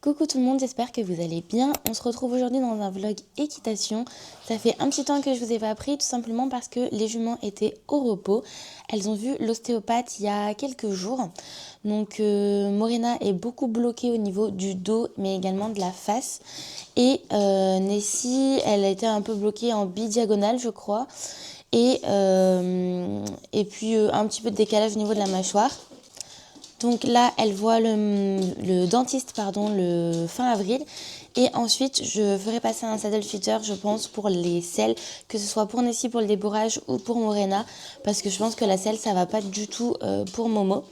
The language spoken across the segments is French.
Coucou tout le monde, j'espère que vous allez bien. On se retrouve aujourd'hui dans un vlog équitation. Ça fait un petit temps que je vous ai pas pris, tout simplement parce que les juments étaient au repos. Elles ont vu l'ostéopathe il y a quelques jours. Donc Morena est beaucoup bloquée au niveau du dos, mais également de la face. Et Nessie, elle a été un peu bloquée en bidiagonale, je crois. Et puis un petit peu de décalage au niveau de la mâchoire. Donc là, elle voit le dentiste le fin avril. Et ensuite, je ferai passer un saddle fitter, je pense, pour les selles, que ce soit pour Nessie, pour le débourrage ou pour Morena. Parce que je pense que la selle, ça va pas du tout pour Momo.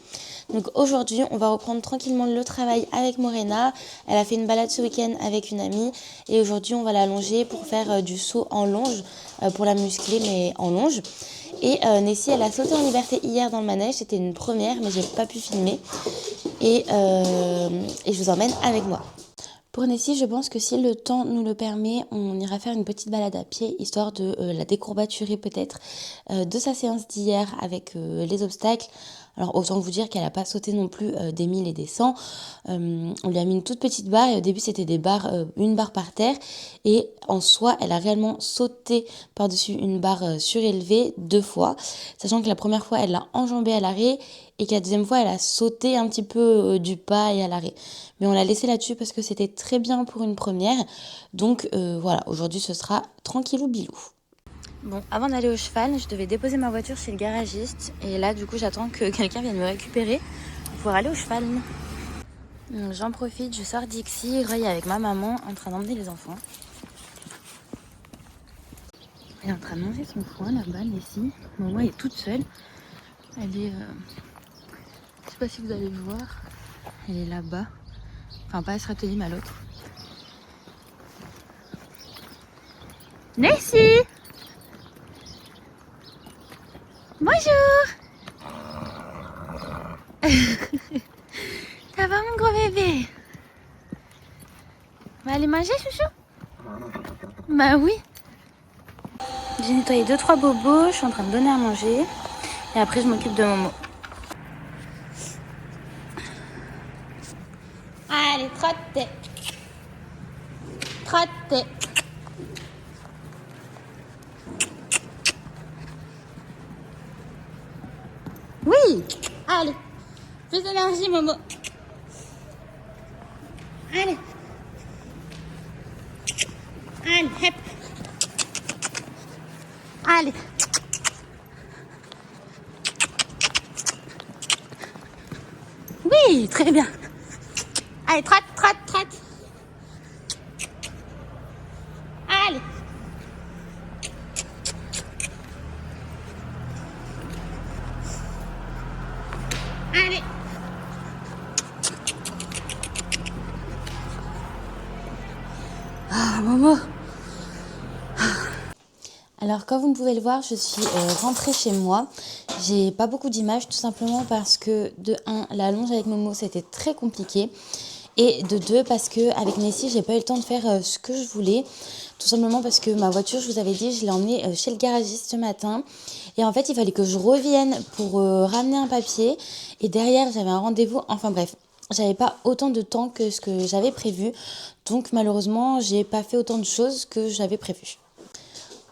Donc aujourd'hui, on va reprendre tranquillement le travail avec Morena. Elle a fait une balade ce week-end avec une amie. Et aujourd'hui, on va l'allonger pour faire du saut en longe, pour la muscler, mais en longe. Et Nessie, elle a sauté en liberté hier dans le manège. C'était une première, mais j'ai pas pu filmer. Et je vous emmène avec moi. Pour Nessie, je pense que si le temps nous le permet, on ira faire une petite balade à pied, histoire de la décourbaturer peut-être de sa séance d'hier avec les obstacles. Alors autant vous dire qu'elle n'a pas sauté non plus des 1000 et des 100. On lui a mis une toute petite barre et au début c'était des barres, une barre par terre. Et en soi, elle a réellement sauté par-dessus une barre surélevée 2 fois. Sachant que la première fois, elle l'a enjambée à l'arrêt et que la deuxième fois, elle a sauté un petit peu du pas et à l'arrêt. Mais on l'a laissé là-dessus parce que c'était très bien pour une première. Donc voilà, aujourd'hui ce sera tranquillou bilou. Bon, avant d'aller au cheval, je devais déposer ma voiture chez le garagiste. Et là, du coup, j'attends que quelqu'un vienne me récupérer pour pouvoir aller au cheval. Donc, j'en profite, je sors d'ici, Roy avec ma maman en train d'emmener les enfants. Elle est en train de manger son foin là-bas, Nessie. Momo est toute seule. Elle est... Je sais pas si vous allez le voir. Elle est là-bas. Enfin, pas à Stratoni, mais à l'autre. Nessie! Bonjour! Ça va mon gros bébé? On va aller manger, chouchou? Bah oui. J'ai nettoyé 2-3 bobos, je suis en train de donner à manger. Et après je m'occupe de Momo. Allez, trottez. Trottez. Oui! Allez. Plus d'énergie, Momo. Allez. Allez, hop. Allez. Oui, très bien. Allez, trotte, trotte, trotte. Allez. Allez. Ah, Momo. Alors comme vous pouvez le voir, je suis rentrée chez moi. J'ai pas beaucoup d'images tout simplement parce que de 1, la longe avec Momo c'était très compliqué. Et de 2, parce qu'avec Nessie, j'ai pas eu le temps de faire ce que je voulais. Tout simplement parce que ma voiture, je vous avais dit, je l'ai emmenée chez le garagiste ce matin. Et en fait, il fallait que je revienne pour ramener un papier. Et derrière, j'avais un rendez-vous. Enfin bref, j'avais pas autant de temps que ce que j'avais prévu. Donc malheureusement, j'ai pas fait autant de choses que j'avais prévu.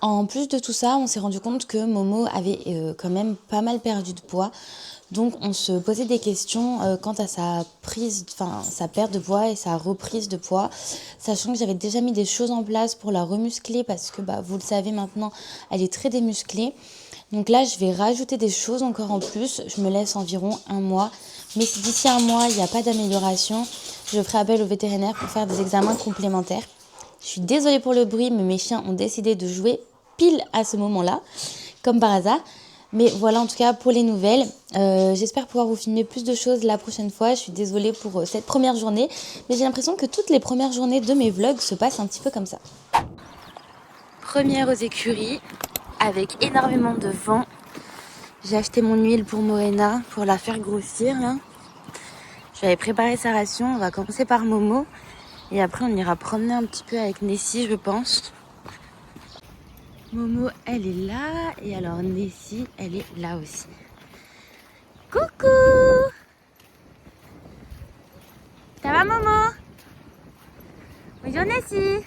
En plus de tout ça, on s'est rendu compte que Momo avait quand même pas mal perdu de poids. Donc on se posait des questions quant à sa perte de poids et sa reprise de poids, sachant que j'avais déjà mis des choses en place pour la remuscler parce que vous le savez maintenant, elle est très démusclée. Donc là, je vais rajouter des choses encore en plus. Je me laisse environ 1 mois. Mais si d'ici 1 mois, il n'y a pas d'amélioration, je ferai appel au vétérinaire pour faire des examens complémentaires. Je suis désolée pour le bruit, mais mes chiens ont décidé de jouer pile à ce moment-là, comme par hasard. Mais voilà en tout cas pour les nouvelles. J'espère pouvoir vous filmer plus de choses la prochaine fois. Je suis désolée pour cette première journée. Mais j'ai l'impression que toutes les premières journées de mes vlogs se passent un petit peu comme ça. Première aux écuries, avec énormément de vent. J'ai acheté mon huile pour Morena, pour la faire grossir. Là. Je vais aller préparer sa ration. On va commencer par Momo. Et après on ira promener un petit peu avec Nessie, je pense. Momo, elle est là. Et alors Nessie, elle est là aussi. Coucou! Ça va Momo? Bonjour Nessie.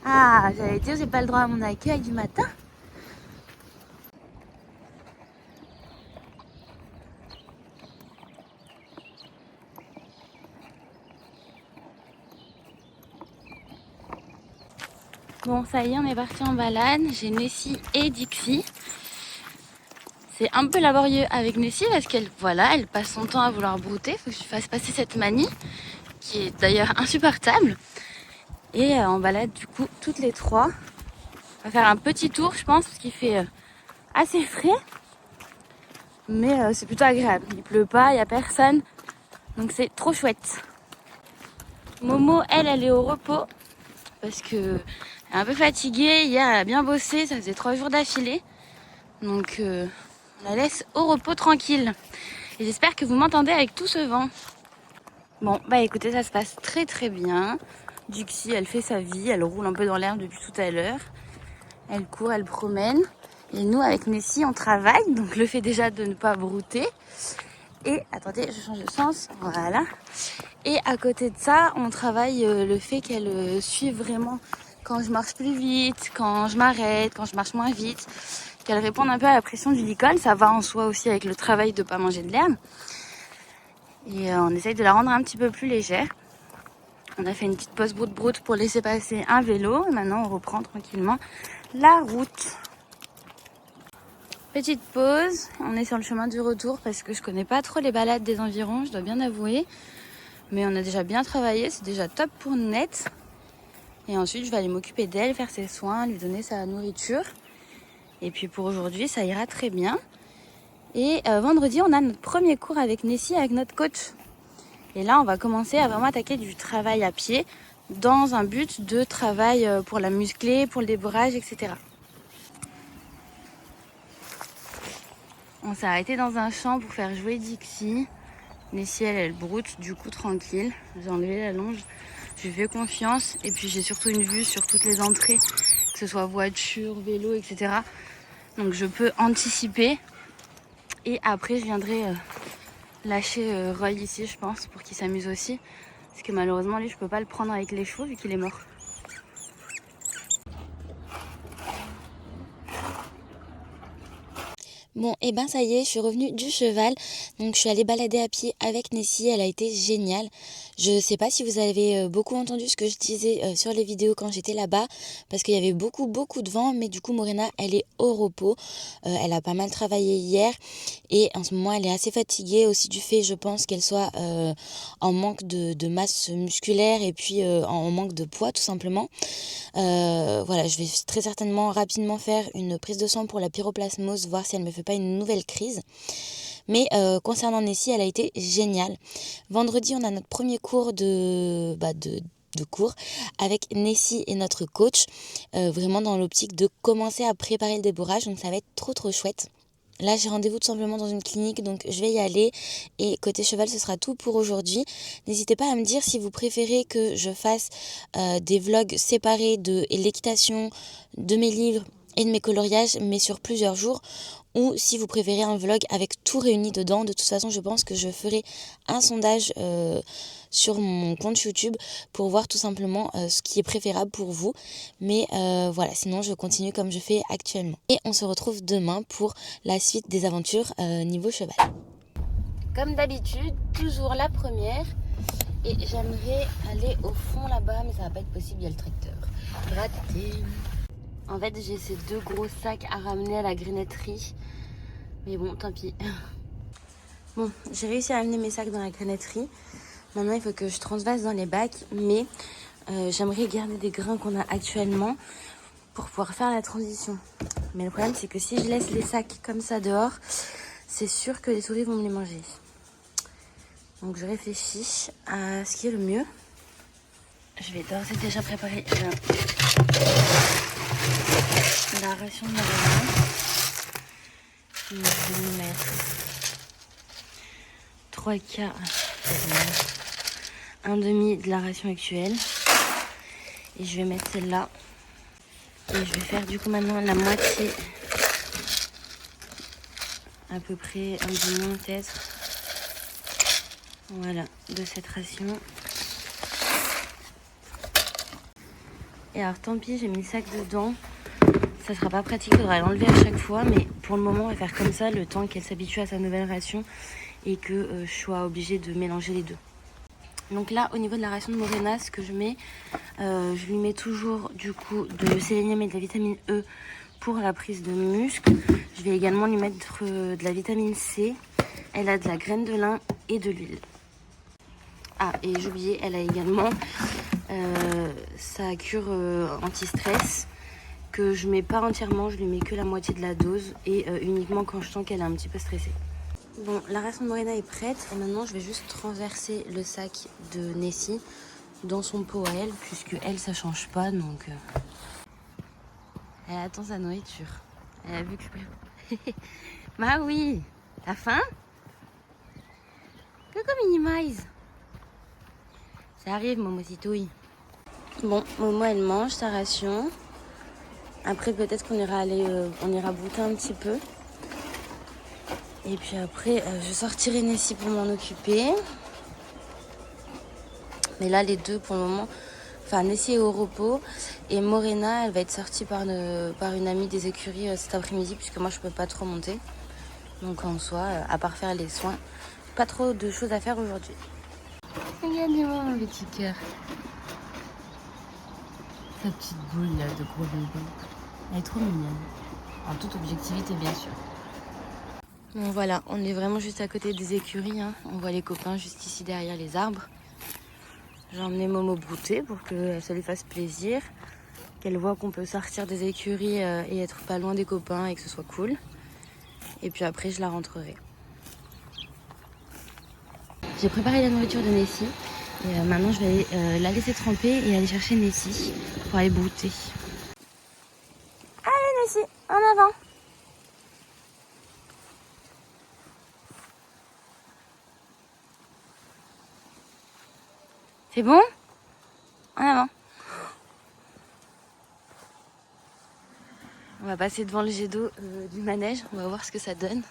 Ah, j'allais dire, j'ai pas le droit à mon accueil du matin. Bon, ça y est, on est parti en balade. J'ai Nessie et Dixie. C'est un peu laborieux avec Nessie parce qu'elle elle passe son temps à vouloir brouter. Il faut que je fasse passer cette manie, qui est d'ailleurs insupportable. Et en balade, du coup, toutes les trois. On va faire un petit tour, je pense, parce qu'il fait assez frais. Mais c'est plutôt agréable. Il pleut pas, il n'y a personne. Donc c'est trop chouette. Momo, elle est au repos. Parce que elle est un peu fatiguée. Hier, elle a bien bossé. Ça faisait 3 jours d'affilée. Donc on la laisse au repos tranquille. Et j'espère que vous m'entendez avec tout ce vent. Bon, bah écoutez, ça se passe très très bien. Dixie, elle fait sa vie. Elle roule un peu dans l'herbe depuis tout à l'heure. Elle court, elle promène. Et nous, avec Nessie, on travaille. Donc le fait déjà de ne pas brouter. Et attendez, je change de sens. Voilà. Et à côté de ça, on travaille le fait qu'elle suive vraiment quand je marche plus vite, quand je m'arrête, quand je marche moins vite. Qu'elle réponde un peu à la pression du licol. Ça va en soi aussi avec le travail de pas manger de l'herbe. Et on essaye de la rendre un petit peu plus légère. On a fait une petite pause broute-broute pour laisser passer un vélo. Et maintenant, on reprend tranquillement la route. Petite pause. On est sur le chemin du retour parce que je connais pas trop les balades des environs, je dois bien avouer. Mais on a déjà bien travaillé, c'est déjà top pour Ninette. Et ensuite, je vais aller m'occuper d'elle, faire ses soins, lui donner sa nourriture. Et puis pour aujourd'hui, ça ira très bien. Et vendredi, on a notre premier cours avec Nessie, avec notre coach. Et là, on va commencer à vraiment attaquer du travail à pied dans un but de travail pour la muscler, pour le débourrage, etc. On s'est arrêté dans un champ pour faire jouer Dixie. Nessie, elle broute, du coup, tranquille. J'ai enlevé la longe. Je lui fais confiance. Et puis, j'ai surtout une vue sur toutes les entrées, que ce soit voiture, vélo, etc. Donc, je peux anticiper. Et après, je viendrai lâcher Roy ici, je pense, pour qu'il s'amuse aussi. Parce que malheureusement, lui, je peux pas le prendre avec les chevaux vu qu'il est mort. Bon, et ben ça y est, je suis revenue du cheval. Donc je suis allée balader à pied avec Nessie, elle a été géniale. Je sais pas si vous avez beaucoup entendu ce que je disais sur les vidéos quand j'étais là-bas, parce qu'il y avait beaucoup de vent, mais du coup Morena, elle est au repos. Elle a pas mal travaillé hier et en ce moment elle est assez fatiguée aussi du fait, je pense, qu'elle soit en manque de masse musculaire et puis en manque de poids tout simplement. Voilà, je vais très certainement rapidement faire une prise de sang pour la pyroplasmose, voir si elle me fait pas une nouvelle crise. Mais concernant Nessie, elle a été géniale. Vendredi, on a notre premier cours de cours avec Nessie et notre coach, vraiment dans l'optique de commencer à préparer le débourrage, donc ça va être trop chouette. Là, j'ai rendez-vous tout simplement dans une clinique, donc je vais y aller. Et côté cheval, ce sera tout pour aujourd'hui. N'hésitez pas à me dire si vous préférez que je fasse des vlogs séparés de l'équitation, de mes livres et de mes coloriages, mais sur plusieurs jours. Ou si vous préférez un vlog avec tout réuni dedans. De toute façon, je pense que je ferai un sondage sur mon compte YouTube pour voir tout simplement ce qui est préférable pour vous. Mais voilà, sinon je continue comme je fais actuellement. Et on se retrouve demain pour la suite des aventures niveau cheval. Comme d'habitude, toujours la première. Et j'aimerais aller au fond là-bas, mais ça va pas être possible, il y a le tracteur. Raté. En fait, j'ai ces 2 gros sacs à ramener à la grenetterie. Mais bon, tant pis. Bon, j'ai réussi à amener mes sacs dans la grenetterie. Maintenant, il faut que je transvase dans les bacs. Mais j'aimerais garder des grains qu'on a actuellement pour pouvoir faire la transition. Mais le problème, c'est que si je laisse les sacs comme ça dehors, c'est sûr que les souris vont me les manger. Donc, je réfléchis à ce qui est le mieux. Je vais d'ores et déjà préparer la ration de Morena. Je vais nous mettre 3 quarts, un demi de la ration actuelle. Et je vais mettre celle-là. Et je vais faire du coup maintenant la moitié, à peu près, un peu moins peut-être. Voilà, de cette ration. Et alors tant pis, j'ai mis le sac dedans. Ça sera pas pratique, il faudra l'enlever à chaque fois. Mais pour le moment, on va faire comme ça, le temps qu'elle s'habitue à sa nouvelle ration. Et que je sois obligée de mélanger les deux. Donc là, au niveau de la ration de Morena, ce que je mets, je lui mets toujours du coup de sélénium et de la vitamine E pour la prise de muscle. Je vais également lui mettre de la vitamine C. Elle a de la graine de lin et de l'huile. Ah, et j'ai oublié, elle a également sa cure anti-stress que je mets pas entièrement, je lui mets que la moitié de la dose et uniquement quand je sens qu'elle est un petit peu stressée. Bon, la ration de Morena est prête et maintenant je vais juste transverser le sac de Nessie dans son pot à elle, puisque elle ça change pas, donc elle attend sa nourriture. Elle a vu que je... Bah oui, t'as faim? Coucou Minimize. Ça arrive Momo Citouille. Bon, Momo elle mange sa ration. Après peut-être qu'on ira aller, on ira bouter un petit peu. Et puis après je sortirai Nessie pour m'en occuper. Mais là les deux pour le moment, enfin Nessie est au repos et Morena elle va être sortie par une amie des écuries cet après-midi puisque moi je peux pas trop monter. Donc en soi, à part faire les soins, pas trop de choses à faire aujourd'hui. Regardez-moi mon petit cœur. Sa petite boule là de gros bébé. Elle est trop mignonne. En toute objectivité bien sûr. Bon voilà, on est vraiment juste à côté des écuries. Hein. On voit les copains juste ici derrière les arbres. J'ai emmené Momo brouter pour que ça lui fasse plaisir. Qu'elle voit qu'on peut sortir des écuries et être pas loin des copains et que ce soit cool. Et puis après je la rentrerai. J'ai préparé la nourriture de Nessie. Et maintenant je vais la laisser tremper et aller chercher Nessie pour aller brouter. Allez Nessie, en avant! C'est bon? En avant. On va passer devant le jet d'eau du manège, on va voir ce que ça donne.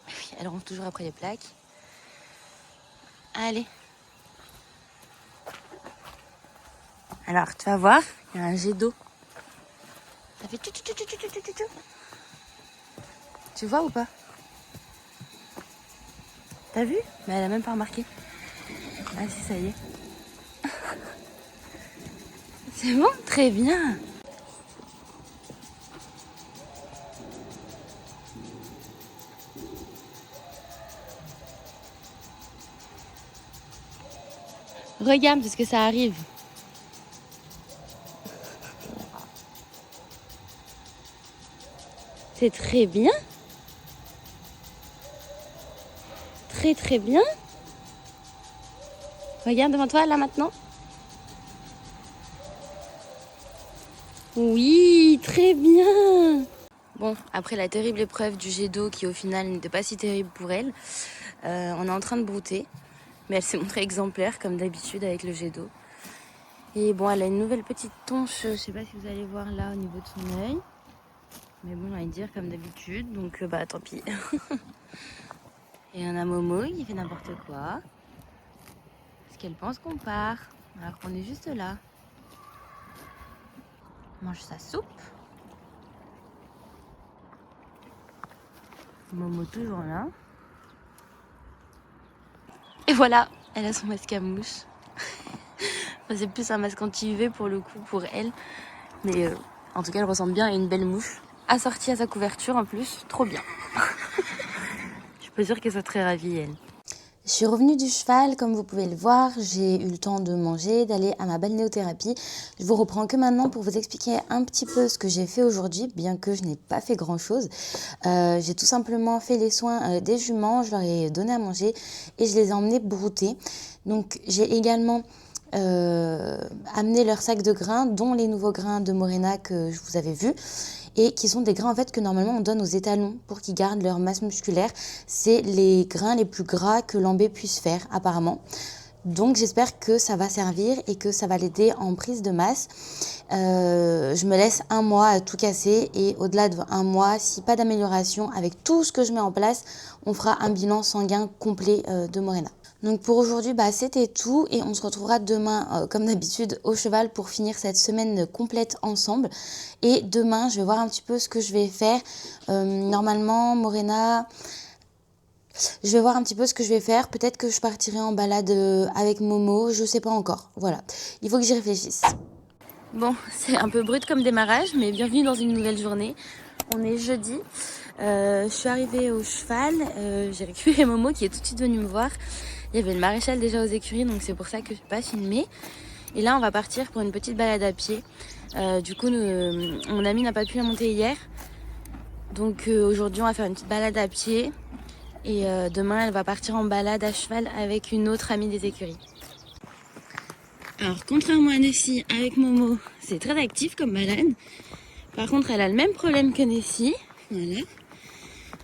Oui, elle rentre toujours après les plaques. Allez. Alors, tu vas voir, il y a un jet d'eau. Ça fait tout. Tu vois ou pas? T'as vu? Mais elle a même pas remarqué. Ah si, ça y est. C'est bon? Très bien. Regarde parce que ça arrive. C'est très bien. Très bien. Regarde devant toi là maintenant. Oui, très bien. Bon, après la terrible épreuve du jet d'eau qui au final n'était pas si terrible pour elle, on est en train de brouter. Mais elle s'est montrée exemplaire comme d'habitude avec le jet d'eau. Et bon, elle a une nouvelle petite tonche, je sais pas si vous allez voir là au niveau de son œil. Mais bon, on va dire comme d'habitude, donc bah tant pis. Et on a Momo qui fait n'importe quoi. Parce qu'elle pense qu'on part, alors qu'on est juste là. Mange sa soupe. Momo toujours là. Et voilà, elle a son masque à mouche. Enfin, c'est plus un masque anti-UV pour le coup, pour elle. Mais en tout cas, elle ressemble bien à une belle mouche. Assortie à sa couverture en plus, trop bien. Je suis pas sûre qu'elle soit très ravie, elle. Je suis revenue du cheval, comme vous pouvez le voir, j'ai eu le temps de manger, d'aller à ma balnéothérapie. Je vous reprends que maintenant pour vous expliquer un petit peu ce que j'ai fait aujourd'hui, bien que je n'ai pas fait grand chose. J'ai tout simplement fait les soins des juments, je leur ai donné à manger et je les ai emmenés brouter. Donc j'ai également amené leur sac de grains, dont les nouveaux grains de Morena que je vous avais vus. Et qui sont des grains en fait que normalement on donne aux étalons pour qu'ils gardent leur masse musculaire. C'est les grains les plus gras que l'ambé puisse faire apparemment. Donc j'espère que ça va servir et que ça va l'aider en prise de masse. Je me laisse un mois à tout casser et au-delà de un mois, si pas d'amélioration avec tout ce que je mets en place, on fera un bilan sanguin complet de Morena. Donc pour aujourd'hui, c'était tout et on se retrouvera demain, comme d'habitude, au cheval pour finir cette semaine complète ensemble. Et demain, je vais voir un petit peu ce que je vais faire. Normalement, Morena, je vais voir un petit peu ce que je vais faire. Peut-être que je partirai en balade avec Momo, je sais pas encore. Voilà, il faut que j'y réfléchisse. Bon, c'est un peu brut comme démarrage, mais bienvenue dans une nouvelle journée. On est jeudi. Je suis arrivée au cheval, j'ai récupéré Momo qui est tout de suite venu me voir. Il y avait le maréchal déjà aux écuries, donc c'est pour ça que je n'ai pas filmé. Et là, on va partir pour une petite balade à pied. Du coup, mon amie n'a pas pu la monter hier. Donc aujourd'hui, on va faire une petite balade à pied. Et demain, elle va partir en balade à cheval avec une autre amie des écuries. Alors, contrairement à Nessie, avec Momo, c'est très actif comme balade. Par contre, elle a le même problème que Nessie. Voilà.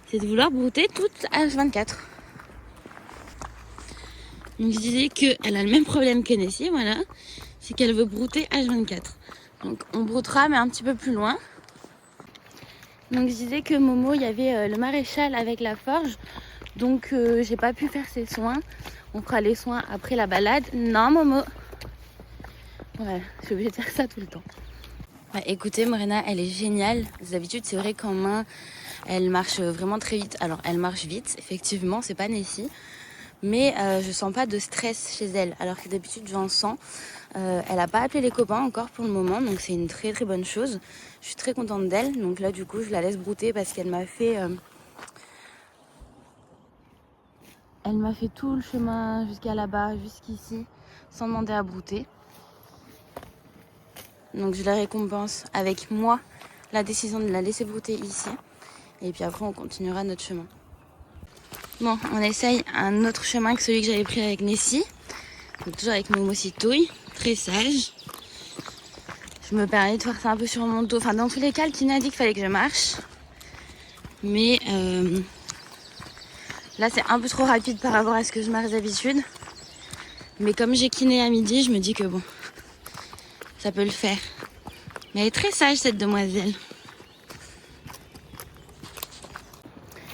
C'est de vouloir brouter toute H24. Donc je disais qu'elle a le même problème que Nessie, voilà. C'est qu'elle veut brouter H24. Donc on broutera mais un petit peu plus loin. Donc je disais que Momo, il y avait le maréchal avec la forge. Donc j'ai pas pu faire ses soins. On fera les soins après la balade. Non Momo. Voilà, je suis obligée de faire ça tout le temps. Écoutez, Morena, elle est géniale. D'habitude, c'est vrai qu'en main, elle marche vraiment très vite. Alors, elle marche vite, effectivement, c'est pas Nessie. Mais je sens pas de stress chez elle. Alors que d'habitude, j'en sens. Elle a pas appelé les copains encore pour le moment. Donc, c'est une très très bonne chose. Je suis très contente d'elle. Donc là, du coup, je la laisse brouter parce qu'elle m'a fait... Elle m'a fait tout le chemin jusqu'à là-bas, jusqu'ici, sans demander à brouter. Donc je la récompense avec moi la décision de la laisser brouter ici. Et puis après on continuera notre chemin. Bon, on essaye un autre chemin que celui que j'avais pris avec Nessie. Donc toujours avec Momo Citouille, très sage. Je me permets de faire ça un peu sur mon dos. Enfin dans tous les cas, le kiné a dit qu'il fallait que je marche. Mais là c'est un peu trop rapide par rapport à ce que je marche d'habitude. Mais comme j'ai kiné à midi, je me dis que bon, ça peut le faire. Mais elle est très sage cette demoiselle.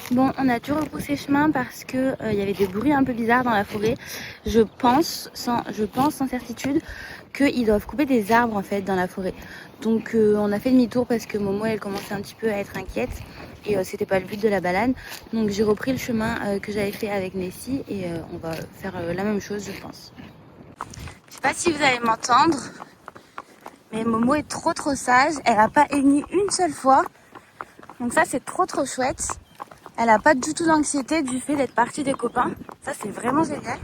Bon, on a dû repousser chemin parce que y avait des bruits un peu bizarres dans la forêt. Je pense sans certitude qu'ils doivent couper des arbres en fait dans la forêt. Donc on a fait demi-tour parce que Momo elle commençait un petit peu à être inquiète et c'était pas le but de la balade. Donc j'ai repris le chemin que j'avais fait avec Nessie et on va faire la même chose je pense. Je sais pas si vous allez m'entendre, mais Momo est trop sage. Elle a pas hennni une seule fois. Donc ça c'est trop chouette. Elle a pas du tout d'anxiété du fait d'être partie des copains. Ça, c'est vraiment génial.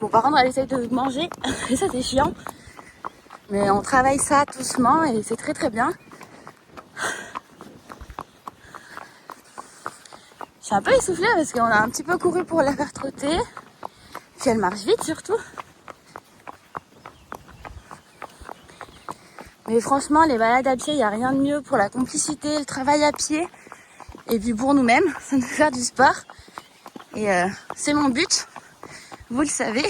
Bon, par contre, elle essaye de manger. Et ça, c'est chiant. Mais on travaille ça doucement et c'est très bien. Je suis un peu essoufflée parce qu'on a un petit peu couru pour la faire trotter. Puis elle marche vite surtout. Mais franchement, les balades à pied, il n'y a rien de mieux pour la complicité, le travail à pied. Et puis pour nous-mêmes, ça nous fait faire du sport. Et c'est mon but, vous le savez.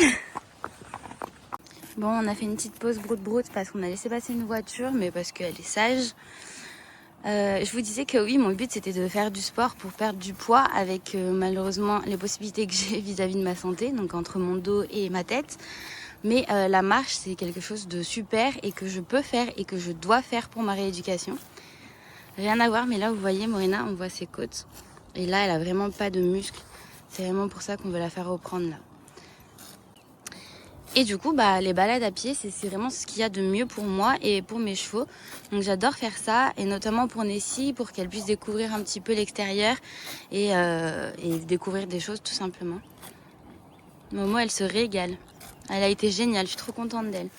Bon, on a fait une petite pause broute parce qu'on a laissé passer une voiture, mais parce qu'elle est sage. Je vous disais que oui, mon but c'était de faire du sport pour perdre du poids avec malheureusement les possibilités que j'ai vis-à-vis de ma santé, donc entre mon dos et ma tête. Mais la marche c'est quelque chose de super et que je peux faire et que je dois faire pour ma rééducation. Rien à voir, mais là vous voyez Morena, on voit ses côtes. Et là elle a vraiment pas de muscles. C'est vraiment pour ça qu'on veut la faire reprendre là. Et du coup, les balades à pied, c'est vraiment ce qu'il y a de mieux pour moi et pour mes chevaux. Donc j'adore faire ça, et notamment pour Nessie, pour qu'elle puisse découvrir un petit peu l'extérieur et découvrir des choses tout simplement. Momo, elle se régale. Elle a été géniale, je suis trop contente d'elle.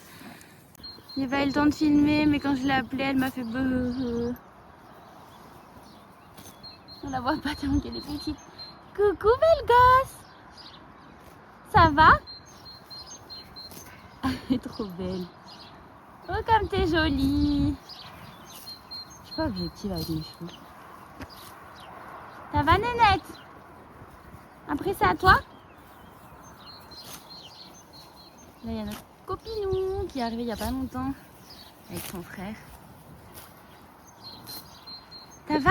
J'ai pas eu le temps de filmer, mais quand je l'ai appelée, elle m'a fait beuh. On la voit pas tellement qu'elle est petite. Coucou belle gosse. Ça va? Elle est trop belle. Oh comme t'es jolie. Je suis pas objective avec mes cheveux. Ça va Nénette? Après c'est à toi? Là il y a notre copinou qui est arrivé il y a pas longtemps avec son frère. Ça va?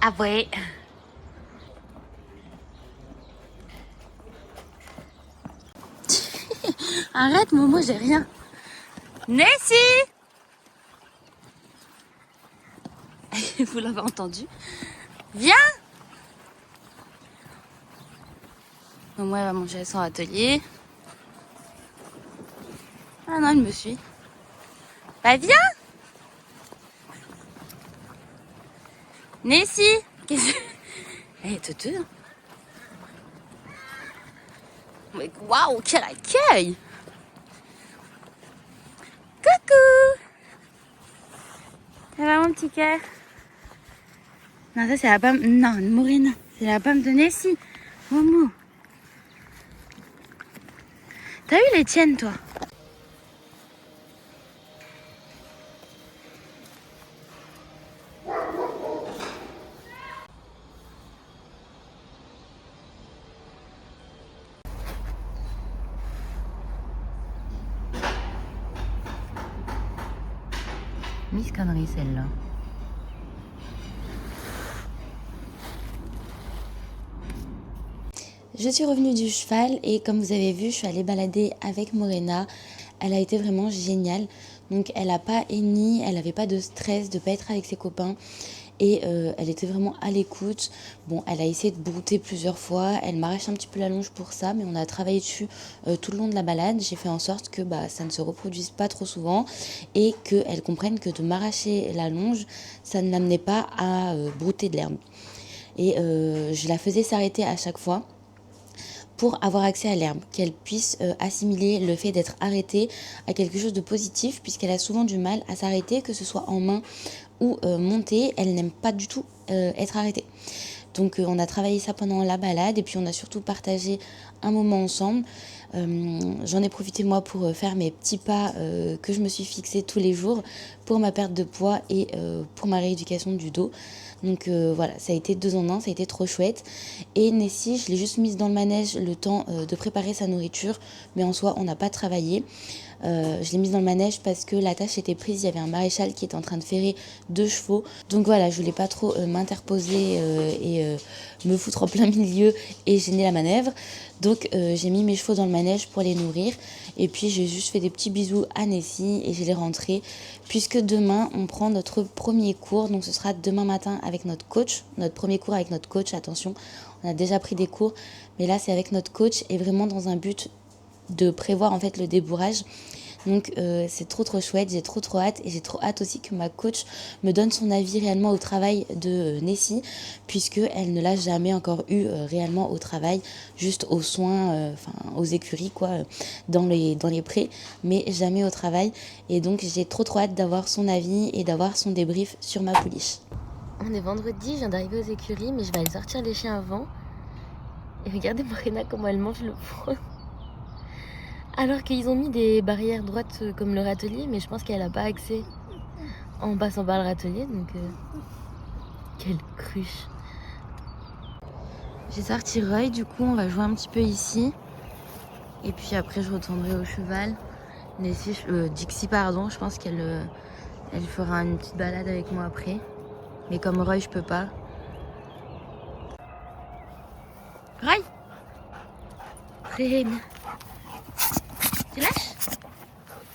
Ah ouais. Arrête Momo, j'ai rien. Nessie. Vous l'avez entendu. Viens. Momo elle va manger à son atelier. Ah non, elle me suit. Bah viens. Nessie. Qu'est-ce que... Elle est teuteux. Mais waouh, quel accueil. Coucou. Ça va mon petit cœur? Non, ça c'est la pomme... Non, Morena. C'est la pomme de Nessie. Momo. T'as eu les tiennes, toi? Miss connerie celle-là. Je suis revenue du cheval et comme vous avez vu, je suis allée balader avec Morena. Elle a été vraiment géniale. Donc elle n'a pas henni, elle n'avait pas de stress de ne pas être avec ses copains. Et elle était vraiment à l'écoute. Bon, elle a essayé de brouter plusieurs fois. Elle m'arrache un petit peu la longe pour ça, mais on a travaillé dessus tout le long de la balade. J'ai fait en sorte que ça ne se reproduise pas trop souvent et qu'elle comprenne que de m'arracher la longe, ça ne l'amenait pas à brouter de l'herbe. Et je la faisais s'arrêter à chaque fois pour avoir accès à l'herbe, qu'elle puisse assimiler le fait d'être arrêtée à quelque chose de positif, puisqu'elle a souvent du mal à s'arrêter, que ce soit en main ou montée, elle n'aime pas du tout être arrêtée. Donc on a travaillé ça pendant la balade et puis on a surtout partagé un moment ensemble. J'en ai profité moi pour faire mes petits pas que je me suis fixés tous les jours pour ma perte de poids et pour ma rééducation du dos. Donc voilà, ça a été 2 en 1, ça a été trop chouette. Et Nessie, je l'ai juste mise dans le manège le temps de préparer sa nourriture, mais en soi, on n'a pas travaillé. Je l'ai mise dans le manège parce que la tâche était prise, il y avait un maréchal qui était en train de ferrer 2 chevaux. Donc voilà, je voulais pas trop m'interposer et me foutre en plein milieu et gêner la manœuvre. Donc j'ai mis mes chevaux dans le manège pour les nourrir. Et puis j'ai juste fait des petits bisous à Nessie et je l'ai rentrée. Puisque demain, on prend notre premier cours. Donc ce sera demain matin avec notre coach. Notre premier cours avec notre coach, attention. On a déjà pris des cours, mais là c'est avec notre coach et vraiment dans un but de prévoir en fait le débourrage. Donc c'est trop chouette, j'ai trop hâte et j'ai trop hâte aussi que ma coach me donne son avis réellement au travail de Nessie, puisque elle ne l'a jamais encore eu réellement au travail, juste aux soins, aux écuries quoi, dans les prés, mais jamais au travail. Et donc j'ai trop hâte d'avoir son avis et d'avoir son débrief sur ma pouliche. On est vendredi, je viens d'arriver aux écuries, mais je vais aller sortir les chiens avant. Et regardez Morena comment elle mange le foin. Alors qu'ils ont mis des barrières droites comme le râtelier, mais je pense qu'elle n'a pas accès en passant par le râtelier, donc quelle cruche. J'ai sorti Roy, du coup on va jouer un petit peu ici. Et puis après je retournerai au cheval. Dixie pardon, je pense qu'elle elle fera une petite balade avec moi après. Mais comme Roy je peux pas. Roy! Très bien. Tu lâches?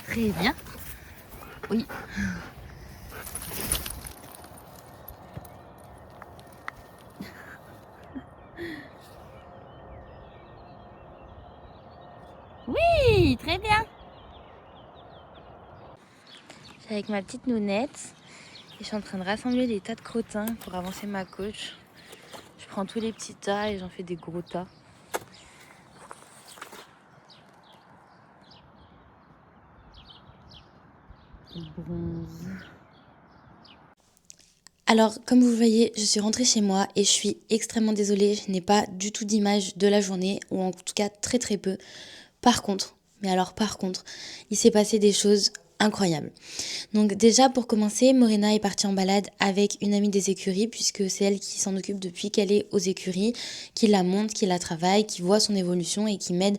Très bien. Oui. Oui, très bien. Je suis avec ma petite nounette et je suis en train de rassembler les tas de crottins pour avancer ma coach. Je prends tous les petits tas et j'en fais des gros tas. Bronze. Alors, comme vous le voyez, je suis rentrée chez moi et je suis extrêmement désolée. Je n'ai pas du tout d'image de la journée, ou en tout cas très peu. Par contre, il s'est passé des choses incroyable. Donc déjà pour commencer, Morena est partie en balade avec une amie des écuries puisque c'est elle qui s'en occupe depuis qu'elle est aux écuries, qui la monte, qui la travaille, qui voit son évolution et qui m'aide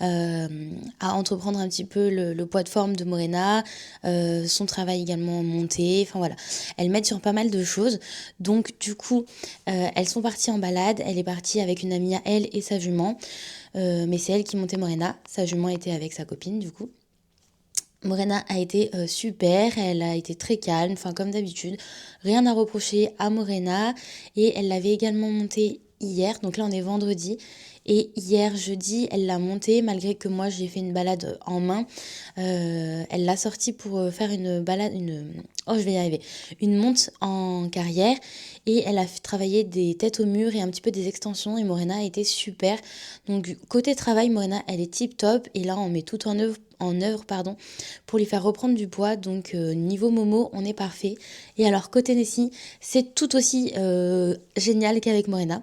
à entreprendre un petit peu le poids de forme de Morena, son travail également monté, enfin voilà. Elle m'aide sur pas mal de choses. Donc du coup, elles sont parties en balade, elle est partie avec une amie à elle et sa jument, mais c'est elle qui montait Morena, sa jument était avec sa copine du coup. Morena a été super, elle a été très calme, enfin comme d'habitude, rien à reprocher à Morena et elle l'avait également montée hier, donc là on est vendredi et hier jeudi elle l'a montée malgré que moi j'ai fait une balade en main, elle l'a sortie pour faire une balade, oh je vais y arriver, une monte en carrière et elle a travaillé des têtes au mur et un petit peu des extensions et Morena a été super, donc côté travail Morena elle est tip top et là on met tout en œuvre pour lui faire reprendre du poids. Donc niveau Momo, on est parfait. Et alors côté Nessie, c'est tout aussi génial qu'avec Morena.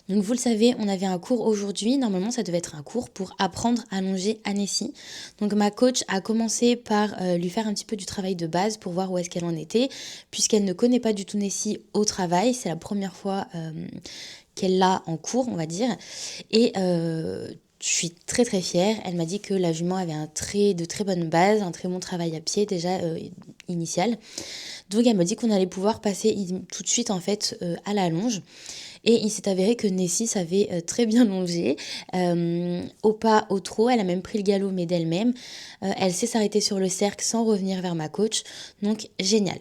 Donc vous le savez, on avait un cours aujourd'hui. Normalement, ça devait être un cours pour apprendre à longer à Nessie. Donc ma coach a commencé par lui faire un petit peu du travail de base pour voir où est-ce qu'elle en était, puisqu'elle ne connaît pas du tout Nessie au travail. C'est la première fois qu'elle l'a en cours, on va dire. Et je suis très très fière. Elle m'a dit que la jument avait de très bonnes bases, un très bon travail à pied déjà initial. Donc elle m'a dit qu'on allait pouvoir passer tout de suite en fait à la longe. Et il s'est avéré que Nessie savait très bien longer, au pas, au trot, elle a même pris le galop mais d'elle-même. Elle sait s'arrêter sur le cercle sans revenir vers ma coach, donc génial.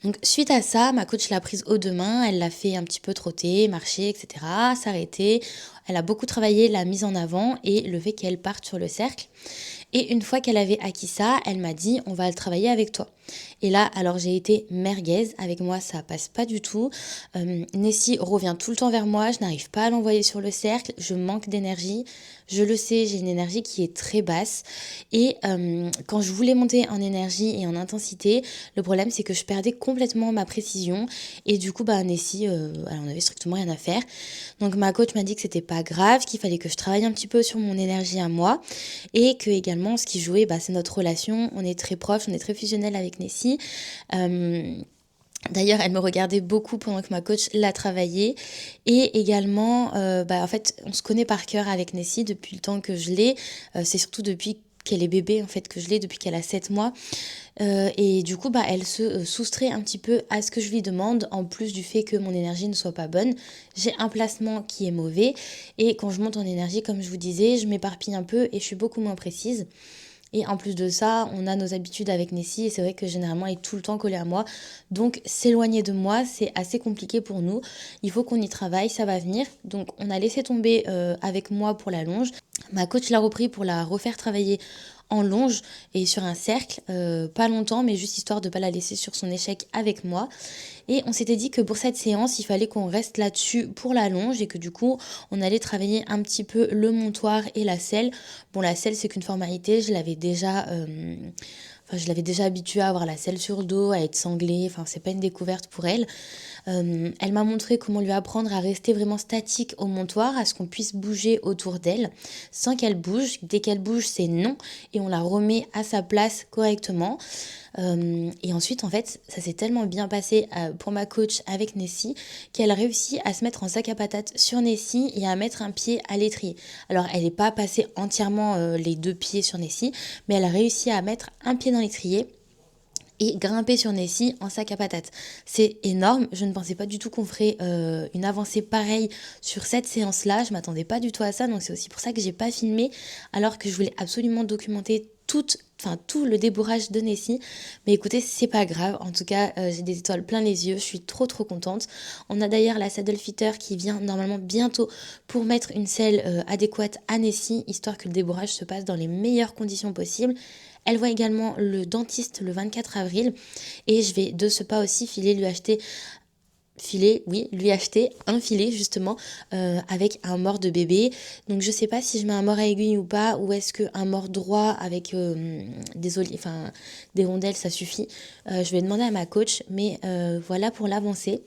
Donc suite à ça, ma coach l'a prise aux deux mains, elle l'a fait un petit peu trotter, marcher, etc., s'arrêter. Elle a beaucoup travaillé la mise en avant et le fait qu'elle parte sur le cercle. Et une fois qu'elle avait acquis ça, elle m'a dit on va le travailler avec toi. Et là, alors j'ai été merguez, avec moi ça passe pas du tout. Nessie revient tout le temps vers moi, je n'arrive pas à l'envoyer sur le cercle, je manque d'énergie. Je le sais, j'ai une énergie qui est très basse. Et quand je voulais monter en énergie et en intensité, le problème c'est que je perdais complètement ma précision. Et du coup, Nessie, elle en avait strictement rien à faire. Donc ma coach m'a dit que c'était pas grave, qu'il fallait que je travaille un petit peu sur mon énergie à moi. Et que également, ce qui jouait, c'est notre relation. On est très proches, on est très fusionnels avec Nessie. D'ailleurs, elle me regardait beaucoup pendant que ma coach l'a travaillé. Et également, en fait, on se connaît par cœur avec Nessie depuis le temps que je l'ai. C'est surtout depuis qu'elle est bébé, en fait, que je l'ai, depuis qu'elle a 7 mois. Et du coup, elle se soustrait un petit peu à ce que je lui demande, en plus du fait que mon énergie ne soit pas bonne. J'ai un placement qui est mauvais. Et quand je monte en énergie, comme je vous disais, je m'éparpille un peu et je suis beaucoup moins précise. Et en plus de ça, on a nos habitudes avec Nessie et c'est vrai que généralement elle est tout le temps collée à moi. Donc s'éloigner de moi, c'est assez compliqué pour nous. Il faut qu'on y travaille, ça va venir. Donc on a laissé tomber avec moi pour la longe. Ma coach l'a repris pour la refaire travailler en longe et sur un cercle, pas longtemps, mais juste histoire de ne pas la laisser sur son échec avec moi. Et on s'était dit que pour cette séance, il fallait qu'on reste là-dessus pour la longe et que du coup, on allait travailler un petit peu le montoir et la selle. Bon, la selle, c'est qu'une formalité, je l'avais déjà habituée à avoir la selle sur le dos, à être sanglée, enfin c'est pas une découverte pour elle. Elle m'a montré comment lui apprendre à rester vraiment statique au montoir, à ce qu'on puisse bouger autour d'elle sans qu'elle bouge. Dès qu'elle bouge, c'est non et on la remet à sa place correctement. Et ensuite, en fait, ça s'est tellement bien passé pour ma coach avec Nessie qu'elle a réussi à se mettre en sac à patates sur Nessie et à mettre un pied à l'étrier. Alors, elle n'est pas passée entièrement les deux pieds sur Nessie, mais elle a réussi à mettre un pied dans l'étrier et grimper sur Nessie en sac à patates. C'est énorme, je ne pensais pas du tout qu'on ferait une avancée pareille sur cette séance-là, je m'attendais pas du tout à ça, donc c'est aussi pour ça que j'ai pas filmé, alors que je voulais absolument documenter tout le débourrage de Nessie. Mais écoutez, c'est pas grave, en tout cas j'ai des étoiles plein les yeux, je suis trop contente. On a d'ailleurs la saddle fitter qui vient normalement bientôt pour mettre une selle adéquate à Nessie, histoire que le débourrage se passe dans les meilleures conditions possibles. Elle voit également le dentiste le 24 avril et je vais de ce pas aussi lui acheter un filet justement avec un mort de bébé. Donc je sais pas si je mets un mort à aiguille ou pas, ou est-ce qu'un mort droit avec des rondelles ça suffit. Je vais demander à ma coach, mais voilà pour l'avancée.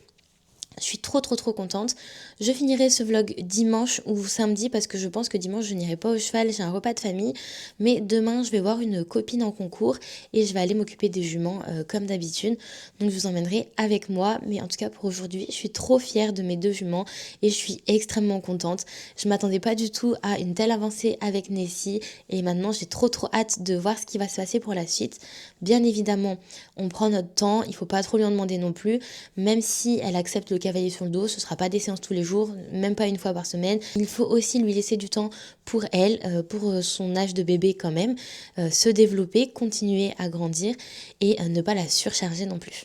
Je suis trop contente. Je finirai ce vlog dimanche ou samedi parce que je pense que dimanche je n'irai pas au cheval, j'ai un repas de famille. Mais demain je vais voir une copine en concours et je vais aller m'occuper des juments comme d'habitude. Donc je vous emmènerai avec moi. Mais en tout cas pour aujourd'hui, je suis trop fière de mes 2 juments et je suis extrêmement contente. Je m'attendais pas du tout à une telle avancée avec Nessie et maintenant j'ai trop hâte de voir ce qui va se passer pour la suite. Bien évidemment, on prend notre temps, il faut pas trop lui en demander non plus, même si elle accepte le cavalier sur le dos, ce sera pas des séances tous les jours, même pas une fois par semaine. Il faut aussi lui laisser du temps pour elle, pour son âge de bébé quand même, se développer, continuer à grandir et ne pas la surcharger non plus.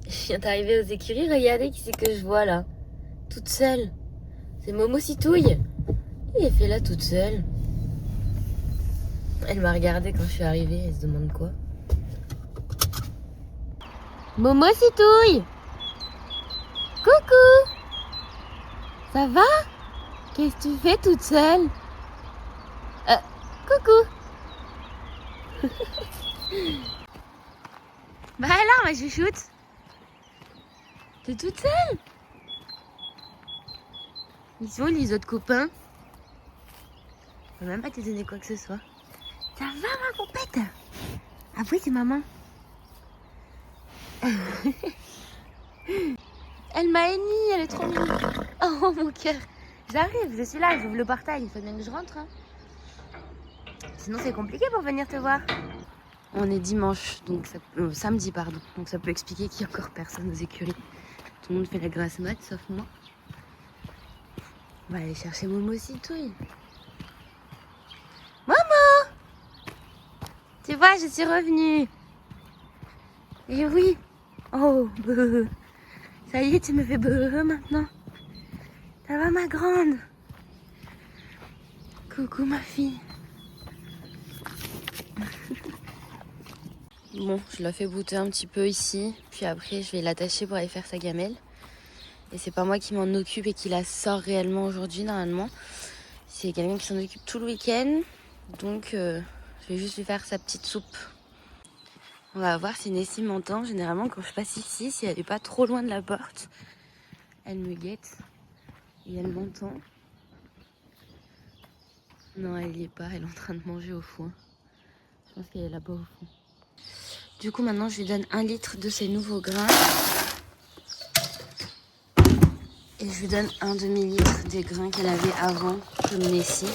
Je viens d'arriver aux écuries, regardez qui c'est que je vois là, toute seule. C'est Momo Citouille. Elle est fait là toute seule. Elle m'a regardée quand je suis arrivée, elle se demande quoi. Momo Citouille! Coucou! Ça va? Qu'est-ce que tu fais toute seule? Coucou! Bah alors, ma chouchoute! T'es toute seule? Ils sont où les autres copains? Je peux même pas te donner quoi que ce soit. Ça va ma poupette? Ah oui, c'est maman. Elle m'a émis, elle est trop mignonne. Oh mon cœur. J'arrive, je suis là, j'ouvre le portail, il faut bien que je rentre. Hein. Sinon c'est compliqué pour venir te voir. On est dimanche, donc samedi pardon. Donc ça peut expliquer qu'il n'y a encore personne aux écuries. Tout le monde fait la grasse mat sauf moi. On va aller chercher Momo Citouille. Momo! Tu vois, je suis revenue. Et oui. Oh, beuh. Ça y est, tu me fais beuh maintenant. Ça va ma grande? Coucou ma fille. Bon, je la fais brouter un petit peu ici. Puis après, je vais l'attacher pour aller faire sa gamelle. Et c'est pas moi qui m'en occupe et qui la sort réellement aujourd'hui, normalement. C'est quelqu'un qui s'en occupe tout le week-end. Donc, je vais juste lui faire sa petite soupe. On va voir si Nessie m'entend. Généralement, quand je passe ici, si elle n'est pas trop loin de la porte, elle me guette et elle m'entend. Non, elle n'y est pas. Elle est en train de manger au foin. Je pense qu'elle est là-bas au fond. Du coup, maintenant, je lui donne 1 litre de ses nouveaux grains. Et je lui donne 1 demi-litre des grains qu'elle avait avant, comme Nessie.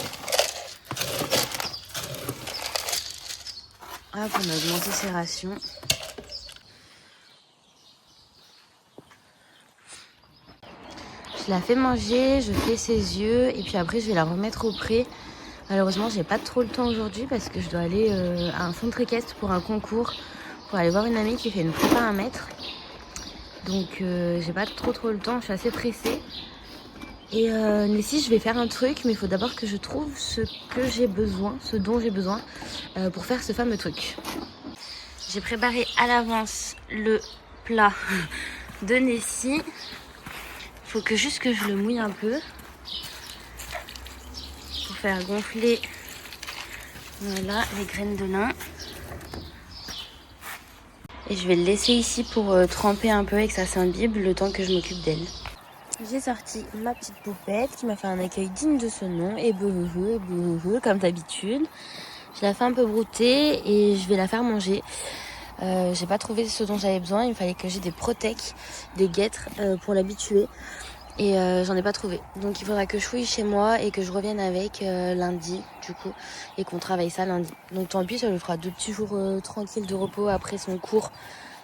Hop, on a augmenté ses rations. Je la fais manger, je fais ses yeux et puis après je vais la remettre au pré. Malheureusement, j'ai pas trop le temps aujourd'hui parce que je dois aller à un centre équestre pour un concours, pour aller voir une amie qui fait une prépa à 1 mètre. Donc j'ai pas trop le temps, je suis assez pressée. Et Nessie, je vais faire un truc, mais il faut d'abord que je trouve ce que j'ai besoin, ce dont j'ai besoin pour faire ce fameux truc. J'ai préparé à l'avance le plat de Nessie. Il faut que juste que je le mouille un peu pour faire gonfler voilà, les graines de lin. Et je vais le laisser ici pour tremper un peu et que ça s'imbibe le temps que je m'occupe d'elle. J'ai sorti ma petite poupette qui m'a fait un accueil digne de ce nom et bouhou, comme d'habitude. Je la fais un peu brouter et je vais la faire manger. J'ai pas trouvé ce dont j'avais besoin, il me fallait que j'ai des protèques, des guêtres pour l'habituer. Et j'en ai pas trouvé. Donc il faudra que je fouille chez moi et que je revienne avec lundi du coup. Et qu'on travaille ça lundi. Donc tant pis, ça lui fera 2 petits jours tranquilles de repos après son cours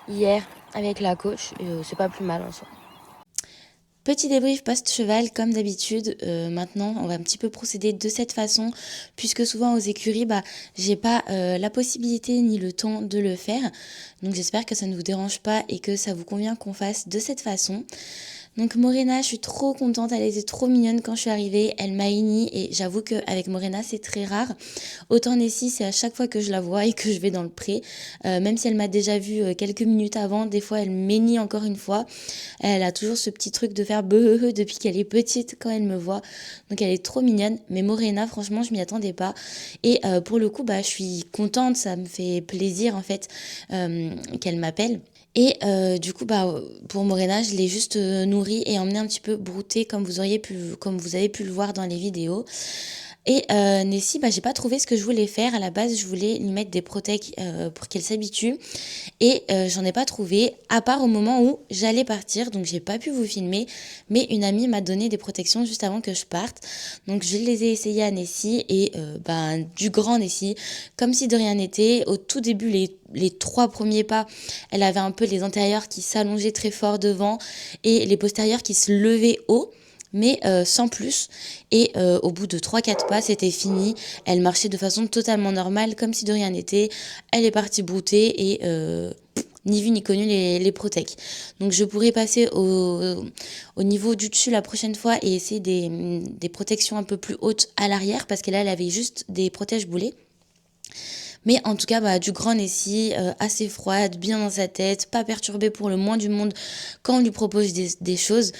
hier avec la coach. Et c'est pas plus mal en soi. Petit débrief post-cheval comme d'habitude. Maintenant on va un petit peu procéder de cette façon. Puisque souvent aux écuries, j'ai pas la possibilité ni le temps de le faire. Donc j'espère que ça ne vous dérange pas et que ça vous convient qu'on fasse de cette façon. Donc Morena, je suis trop contente, elle était trop mignonne quand je suis arrivée, elle m'a unie et j'avoue qu'avec Morena c'est très rare. Autant Nessie, c'est à chaque fois que je la vois et que je vais dans le pré, même si elle m'a déjà vue quelques minutes avant, des fois elle m'énie encore une fois. Elle a toujours ce petit truc de faire beuh depuis qu'elle est petite quand elle me voit, donc elle est trop mignonne. Mais Morena, franchement, je m'y attendais pas et pour le coup, bah je suis contente, ça me fait plaisir en fait qu'elle m'appelle. Et du coup, bah, pour Morena, je l'ai juste nourrie et emmenée un petit peu broutée comme vous avez pu le voir dans les vidéos. Et Nessie, bah, j'ai pas trouvé ce que je voulais faire. À la base, je voulais lui mettre des protèques pour qu'elle s'habitue. Et j'en ai pas trouvé, à part au moment où j'allais partir. Donc j'ai pas pu vous filmer. Mais une amie m'a donné des protections juste avant que je parte. Donc je les ai essayées à Nessie. Et bah, du grand Nessie, comme si de rien n'était. Au tout début, les 3 premiers pas, elle avait un peu les antérieurs qui s'allongeaient très fort devant. Et les postérieurs qui se levaient haut, mais sans plus. Et au bout de 3-4 pas, c'était fini. Elle marchait de façon totalement normale, comme si de rien n'était. Elle est partie brouter et ni vu ni connu les protèques. Donc je pourrais passer au niveau du dessus la prochaine fois et essayer des protections un peu plus hautes à l'arrière, parce qu'elle elle avait juste des protèges boulets. Mais en tout cas, bah, du grand Nessie, assez froide, bien dans sa tête, pas perturbée pour le moins du monde quand on lui propose des choses.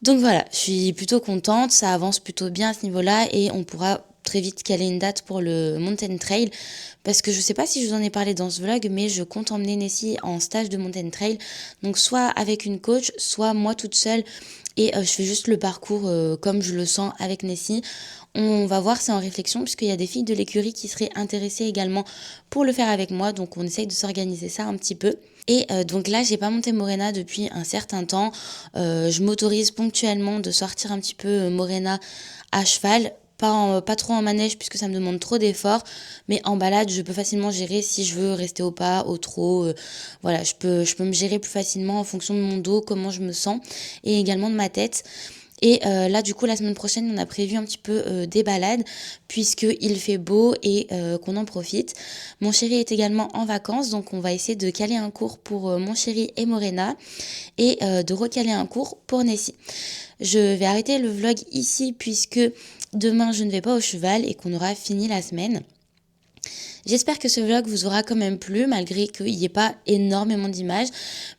Donc voilà, je suis plutôt contente, ça avance plutôt bien à ce niveau-là et on pourra très vite caler une date pour le Mountain Trail, parce que je sais pas si je vous en ai parlé dans ce vlog, mais je compte emmener Nessie en stage de Mountain Trail, donc soit avec une coach, soit moi toute seule, et je fais juste le parcours comme je le sens avec Nessie. On va voir, c'est en réflexion, puisqu'il y a des filles de l'écurie qui seraient intéressées également pour le faire avec moi, donc on essaye de s'organiser ça un petit peu. Et donc là, j'ai pas monté Morena depuis un certain temps. Je m'autorise ponctuellement de sortir un petit peu Morena à cheval. Pas trop en manège puisque ça me demande trop d'efforts, mais en balade je peux facilement gérer si je veux rester au pas, au trot, voilà, je peux me gérer plus facilement en fonction de mon dos, comment je me sens, et également de ma tête. Et là, du coup, la semaine prochaine, on a prévu un petit peu des balades, puisqu'il fait beau et qu'on en profite. Mon chéri est également en vacances, donc on va essayer de caler un cours pour mon chéri et Morena, et de recaler un cours pour Nessie. Je vais arrêter le vlog ici, puisque demain, je ne vais pas au cheval et qu'on aura fini la semaine. J'espère que ce vlog vous aura quand même plu, malgré qu'il n'y ait pas énormément d'images.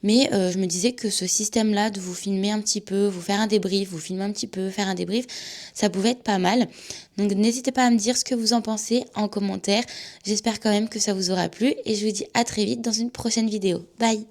Mais je me disais que ce système-là de vous filmer un petit peu, vous faire un débrief, vous filmer un petit peu, faire un débrief, ça pouvait être pas mal. Donc n'hésitez pas à me dire ce que vous en pensez en commentaire. J'espère quand même que ça vous aura plu et je vous dis à très vite dans une prochaine vidéo. Bye!